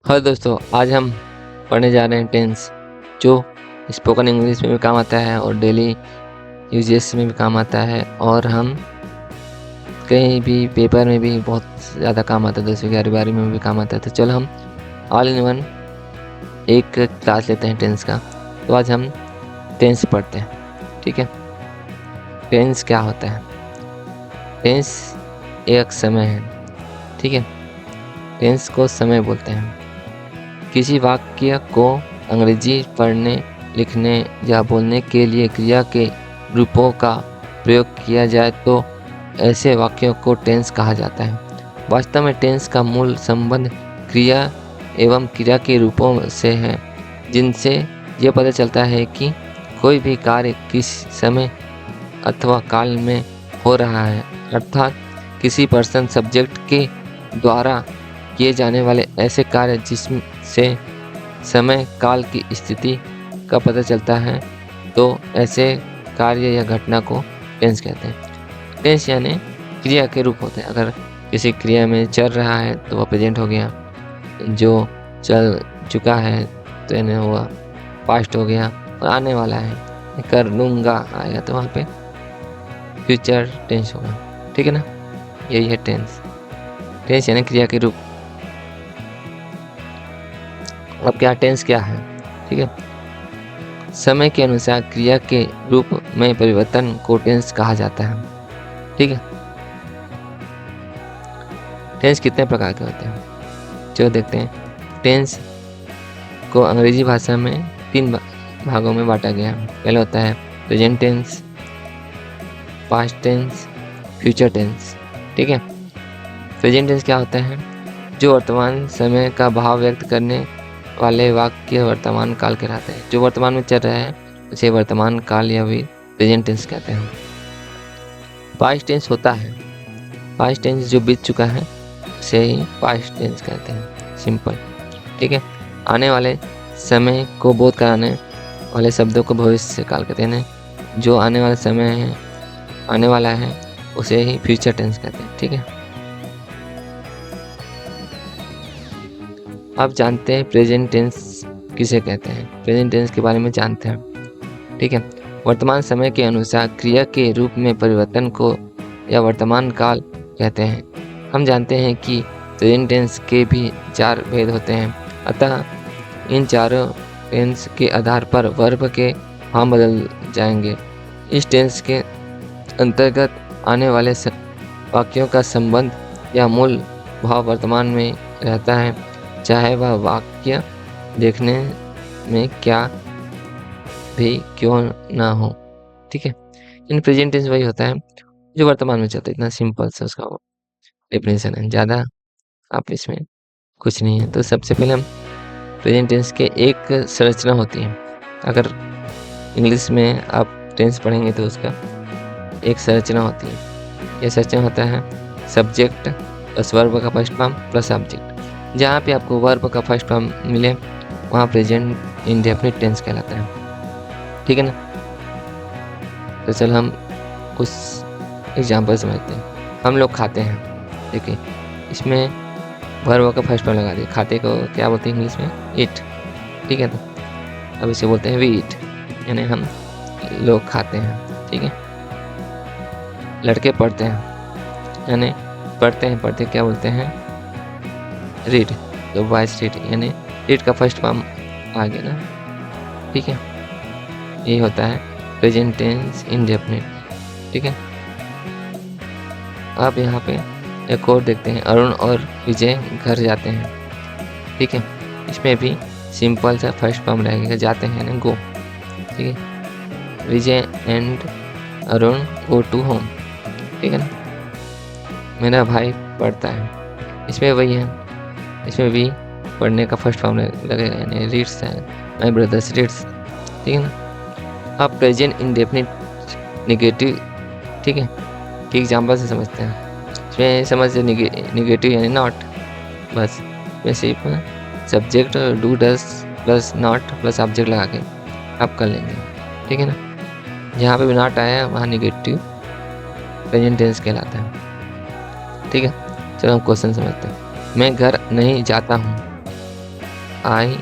Hello दोस्तों, आज हम पढ़ने जा रहे हैं टेंस, जो स्पोकन इंग्लिश में भी काम आता है और डेली यूजेस में भी काम आता है और हम कहीं भी पेपर में भी बहुत ज़्यादा काम आता है। 10वीं 11वीं में भी काम आता है। तो चलो हम ऑल इन वन एक क्लास लेते हैं टेंस का। तो आज हम टेंस पढ़ते हैं, ठीक है। टेंस क्या होता है? टेंस एक समय है, ठीक है। टेंस को समय बोलते हैं। किसी वाक्य को अंग्रेजी पढ़ने, लिखने या बोलने के लिए क्रिया के रूपों का प्रयोग किया जाए तो ऐसे वाक्यों को टेंस कहा जाता है। वास्तव में टेंस का मूल संबंध क्रिया एवं क्रिया के रूपों से है, जिनसे यह पता चलता है कि कोई भी कार्य किस समय अथवा काल में हो रहा है, अर्थात किसी पर्सन सब्जेक्ट के द्वारा किए जाने वाले ऐसे कार्य जिससे समय काल की स्थिति का पता चलता है, तो ऐसे कार्य या घटना को टेंस कहते हैं। टेंस यानी क्रिया के रूप होते हैं। अगर किसी क्रिया में चल रहा है तो वह प्रेजेंट हो गया, जो चल चुका है तो यानी हुआ पास्ट हो गया, और आने वाला है कर लूँगा आएगा तो वहाँ पे फ्यूचर टेंस होगा, ठीक है ना। यही है टेंस। टेंस यानी क्रिया के रूप। अब क्या टेंस क्या है, ठीक है। समय के अनुसार क्रिया के रूप में परिवर्तन को टेंस कहा जाता है, ठीक है। टेंस कितने प्रकार के होते हैं, जो देखते हैं। टेंस को अंग्रेजी भाषा में 3 भागों में बांटा गया है। पहले होता है present tense, past tense, future tense, ठीक है। प्रेजेंट टेंस क्या होता है? जो वर्तमान समय का भाव व्यक्त करने वाले वाक्य वर्तमान काल कहलाते हैं। जो वर्तमान में चल रहा है उसे वर्तमान काल या भी प्रेजेंट टेंस कहते हैं। पास्ट टेंस होता है, पास्ट टेंस जो बीत चुका है उसे ही पास्ट टेंस कहते हैं, सिंपल, ठीक है। आने वाले समय को बोध कराने वाले शब्दों को भविष्य काल कहते हैं। जो आने वाला समय है, आने वाला है, उसे ही फ्यूचर टेंस कहते हैं, ठीक है। अब जानते हैं प्रेजेंट टेंस किसे कहते हैं। प्रेजेंट टेंस के बारे में जानते हैं, ठीक है। वर्तमान समय के अनुसार क्रिया के रूप में परिवर्तन को या वर्तमान काल कहते हैं। हम जानते हैं कि प्रेजेंट टेंस के भी 4 भेद होते हैं, अतः इन चारों टेंस के आधार पर वर्ब के भाव बदल जाएंगे। इस टेंस के अंतर्गत आने वाले वाक्यों का संबंध या मूल भाव वर्तमान में रहता है, चाहे वह वाक्य देखने में क्या भी क्यों ना हो, ठीक है। इन प्रेजेंट टेंस वही होता है जो वर्तमान में चलता है। इतना सिंपल सा उसका डेफिनेशन है, ज़्यादा आप इसमें कुछ नहीं है। तो सबसे पहले हम प्रेजेंट टेंस के एक संरचना होती है। अगर इंग्लिश में आप टेंस पढ़ेंगे तो उसका एक संरचना होती है। यह संरचना होता है सब्जेक्ट प्लस वर्ब का फर्स्ट फॉर्म प्लस ऑब्जेक्ट। जहाँ पे आपको वर्ब का फर्स्ट फॉर्म मिले वहाँ प्रेजेंट इंडेफिनिट टेंस कहलाता है, ठीक है ना। तो चल हम कुछ एग्जाम्पल समझते हैं। हम लोग खाते हैं, देखिए इसमें वर्ब का फर्स्ट फॉर्म लगा दिए। खाते को क्या बोलते हैं इंग्लिश में? ईट, ठीक है। तो अब इसे बोलते हैं वी ईट, यानी हम लोग खाते हैं, ठीक है। लड़के पढ़ते हैं, यानी पढ़ते क्या बोलते हैं? रीड, तो वॉइस रीड, यानी रीड का फर्स्ट फॉर्म आ गया ना, ठीक है। ये होता है प्रेजेंट टेंस इंडेफिनिट, ठीक है। अब यहाँ पे एक और देखते हैं, अरुण और विजय घर जाते हैं, ठीक है। इसमें भी सिंपल सा फर्स्ट फॉर्म रहेगा, जाते हैं यानी गो, ठीक है। Vijay and Arun go to home, ठीक है ना। मेरा भाई पढ़ता है, इसमें वही है, इसमें भी पढ़ने का फर्स्ट फॉर्म लगेगा, यानी रीड्स है, माय ब्रदर्स रीड्स, ठीक है ना। अब प्रेजेंट इंडेफिनिट नेगेटिव, ठीक है, कि एग्जाम्पल से समझते हैं। इसमें समझ नेगेटिव यानी नॉट, बस इसमें सिर्फ subject do does plus not plus object लगा के आप कर लेंगे, ठीक है ना। जहाँ पे भी नॉट आया वहाँ नेगेटिव प्रेजेंट टेंस कहलाता है, ठीक है। चलो हम क्वेश्चन समझते हैं। मैं घर नहीं जाता हूँ, I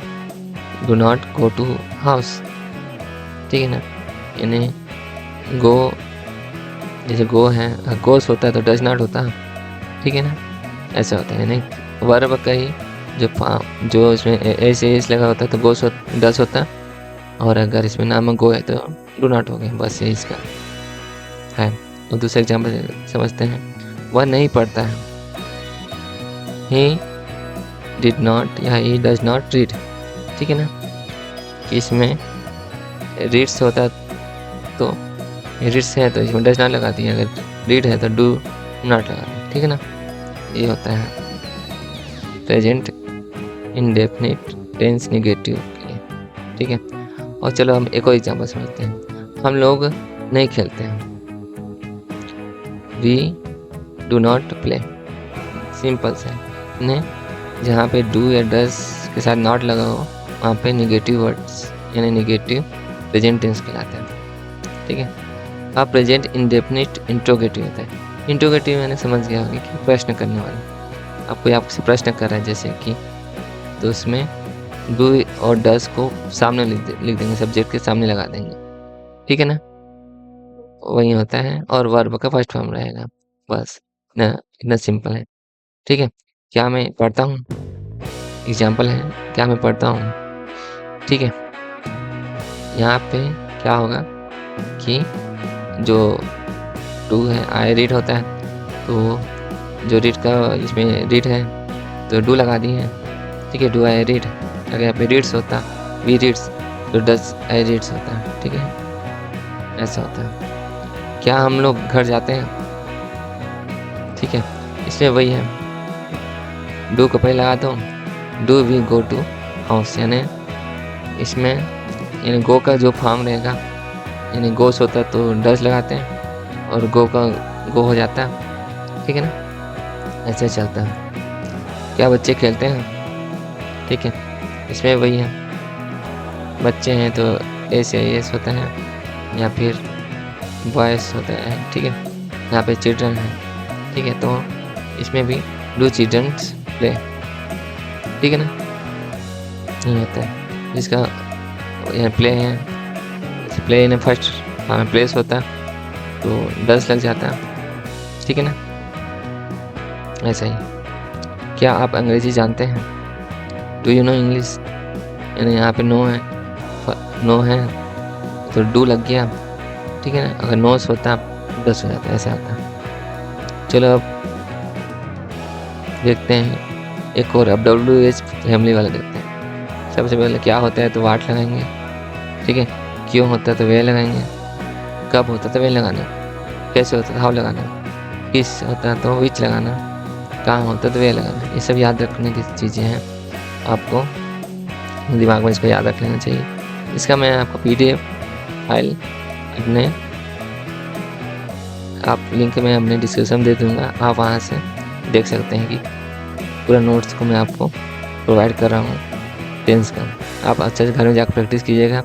do not go to house, ठीक है ना। यानी गो, जैसे गो है, गोस होता है तो डज नॉट होता, ठीक है ना, ऐसा होता है। यानी वर्ब का ही जो इसमें ए से एस लगा होता है तो गोस डस होता, और अगर इसमें नाम गो है तो डू नॉट हो गया, बस यही इसका है। और दूसरा एग्जाम्पल समझते हैं, वह नहीं पढ़ता है, ही डिड नॉट या ही डज नॉट रीड, ठीक है ना, कि इसमें रीड्स होता तो रीड्स है तो इसमें डज नॉट लगा दिए, अगर रीड है तो डू नॉट लगा दिए, ठीक है ना। ये होता है प्रेजेंट इंडेफिनिट टेंस नेगेटिव के लिए, ठीक है। और चलो हम एक और एग्जाम्पल समझते हैं, हम लोग नहीं खेलते हैं, we do not play, simple सा है। जहाँ पे डू या डज के साथ नॉट लगा हो वहाँ पे नेगेटिव वर्ड्स यानी नेगेटिव प्रेजेंट टेंस कहलाते हैं, ठीक है। अब प्रेजेंट इंडेफिनिट इंट्रोगेटिव होता है। इंट्रोगेटिव मैंने समझ गया होगा कि प्रश्न करने वाला, अब कोई आपसे प्रश्न कर रहा है जैसे कि, तो उसमें डू और डज को सामने लिख देंगे, सब्जेक्ट के सामने लगा देंगे, ठीक है ना, वही होता है। और वर्ब का फर्स्ट फॉर्म रहेगा, बस इतना सिंपल है, ठीक है। क्या मैं पढ़ता हूँ, एग्जाम्पल है, क्या मैं पढ़ता हूँ, ठीक है। यहाँ पे क्या होगा कि जो डू है आई रीड होता है, तो जो रीड का इसमें रीड है तो डू लगा दिए हैं, ठीक है, डू आई रीड। अगर यहाँ पे रीड्स होता वी रीड्स तो डज आई रीड्स होता है, ठीक है, ऐसा होता है। क्या हम लोग घर जाते हैं, ठीक है, इसमें वही है, डू को पहले लगा दो, do we go to house, यानी इसमें यानी गो का जो फॉर्म रहेगा, यानी गोस होता है तो डज लगाते हैं और गो का गो हो जाता है, ठीक है ना, ऐसे चलता है। क्या बच्चे खेलते हैं, ठीक है, इसमें वही है, बच्चे हैं तो ए से एस होता है या फिर बॉयस होता है, ठीक है। यहाँ पे चिल्ड्रन है, ठीक है, तो इसमें भी डू चिल्ड्रंस प्ले, ठीक है ना, नहीं होता है जिसका यहाँ प्ले है, प्ले ने फर्स्ट प्लेस होता है तो डस लग जाता है, ठीक है ना, ऐसा ही। क्या आप अंग्रेजी जानते हैं, डू यू नो इंग्लिश, यानी यहाँ पे नो है तो डू लग गया, ठीक है ना, अगर नोस होता डस हो जाता, ऐसा होता है। चलो अब देखते हैं एक और, अब WH फैमिली वाला देखते हैं। सबसे पहले क्या होता है तो वाट लगाएंगे, ठीक है, क्यों होता है तो वे लगाएंगे, कब होता है तो वे लगाना, कैसे होता है हाउ लगाना, किस होता है तो विच लगाना, कहाँ होता है तो वे लगाना। ये सब याद रखने की चीज़ें हैं, आपको दिमाग में इसको याद रख लेना चाहिए। इसका मैं आपको PDF फाइल अपने लिंक में अपने डिस्क्रिप्शन दे दूँगा, आप वहाँ से देख सकते हैं कि पूरा नोट्स को मैं आपको प्रोवाइड कर रहा हूँ टेंस का। आप अच्छे से घर में जाकर प्रैक्टिस कीजिएगा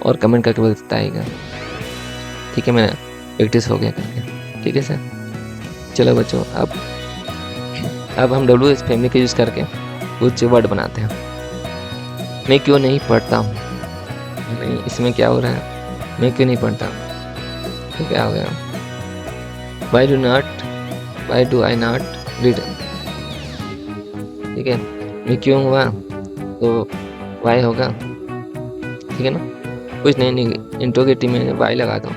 और कमेंट करके बताइएगा, ठीक है, मेरा प्रैक्टिस हो गया करके, ठीक है सर। चलो बच्चों, अब हम WH फैमिली का यूज़ करके कुछ वर्ड बनाते हैं। मैं क्यों नहीं पढ़ता हूँ, इसमें क्या हो रहा है, मैं क्यों नहीं पढ़ता हूँ तो क्या हो गया, why do I not read, ठीक है, मैं क्यों हुआ तो वाई होगा, ठीक है ना, कुछ नहीं, इंट्रोगेटिव में वाई लगा दो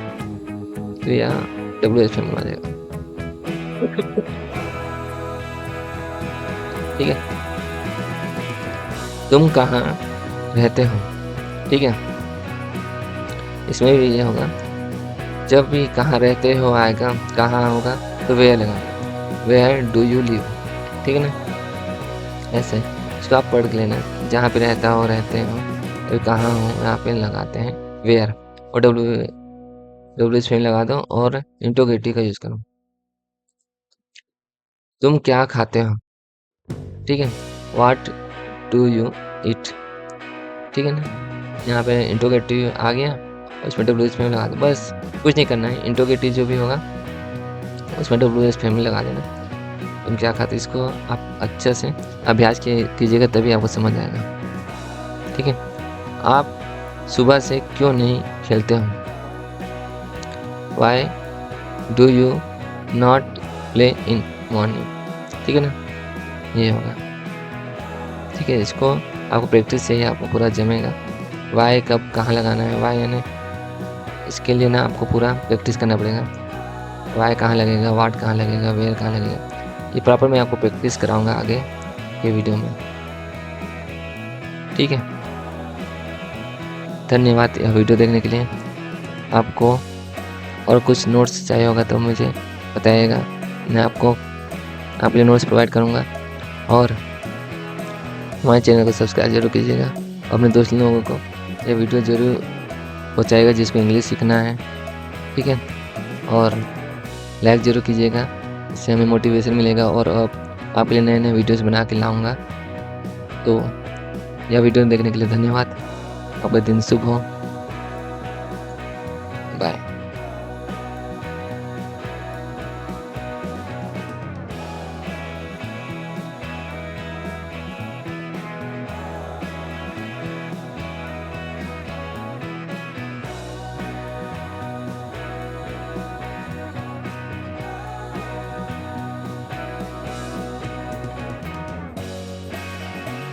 तो यहाँ WH फैमिली आ जाएगा, ठीक है। तुम कहाँ रहते हो, ठीक है, इसमें भी ये होगा, जब भी कहाँ रहते हो आएगा, कहाँ होगा तो वेयर लगा, वेयर डू यू लिव, ठीक है ना, ऐसे इसको आप पढ़ लेना, जहाँ पे रहता हो रहते हो तो कहाँ हो यहाँ पे लगाते हैं वेयर, और WH में लगा दो और इंट्रोगेटिव का यूज़ करो। तुम क्या खाते हो, ठीक है, व्हाट डू यू ईट, ठीक है ना, यहाँ पे इंट्रोगेटिव आ गया, उसमें WH में लगा दो, बस कुछ नहीं करना है। इंट्रोगेटिव जो भी होगा उसमें WH फैमिली लगा देना, तुम क्या खाते, इसको आप अच्छे से अभ्यास कीजिएगा तभी आपको समझ आएगा। ठीक है। आप सुबह से क्यों नहीं खेलते हो? Why do you not play in morning? ठीक है ना, ये होगा। ठीक है, इसको आपको प्रैक्टिस चाहिए, आपको पूरा जमेगा। वाई कब कहाँ लगाना है, वाई यानी इसके लिए ना आपको पूरा प्रैक्टिस करना पड़ेगा। वाई कहाँ लगेगा, वाट कहाँ लगेगा, वेयर कहाँ लगेगा, ये प्रॉपर मैं आपको प्रैक्टिस कराऊंगा आगे के वीडियो में। ठीक है, धन्यवाद यह वीडियो देखने के लिए। आपको और कुछ नोट्स चाहिए होगा तो मुझे बताइएगा, मैं आपको आपके लिए नोट्स प्रोवाइड करूँगा। और हमारे चैनल को सब्सक्राइब जरूर कीजिएगा। अपने दोस्त लोगों को ये वीडियो ज़रूर पहुँचाएगा जिसको इंग्लिश सीखना है। ठीक है, और लाइक ज़रूर कीजिएगा, इससे हमें मोटिवेशन मिलेगा और आपके लिए नए नए वीडियोस बना के लाऊंगा। तो यह वीडियो देखने के लिए धन्यवाद। आपका दिन शुभ हो। बाय।